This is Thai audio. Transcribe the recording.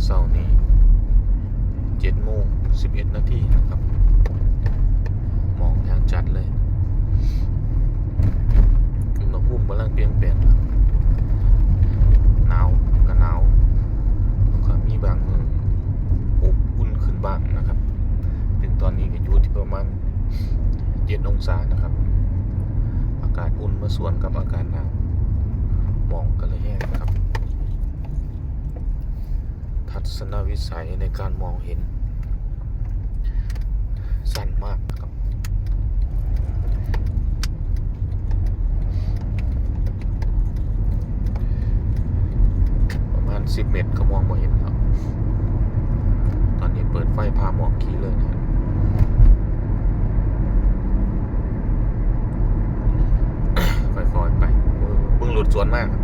เสาร์นี้7:11 นาทีนะครับมองอย่างจัดเลยอุณหภูมิกำลังเปลี่ยนแปลงครับหนาวก็หนาวแล้วก็มีบางมืออบอุ่นขึ้นบ้างนะครับถึงตอนนี้ก็อยู่ที่ประมาณ7 องศานะครับอากาศอุ่นมาส่วนกับอากาศหนาวมองกันเลยแห้งครับทัศนวิสัยในการมองเห็นสั้นมากครับประมาณ10 เมตรก็มองไม่เห็นแล้วตอนนี้เปิดไฟพาหมอกขี่เลยนะค่อยๆไปเบิ่งรถสวนมากครับ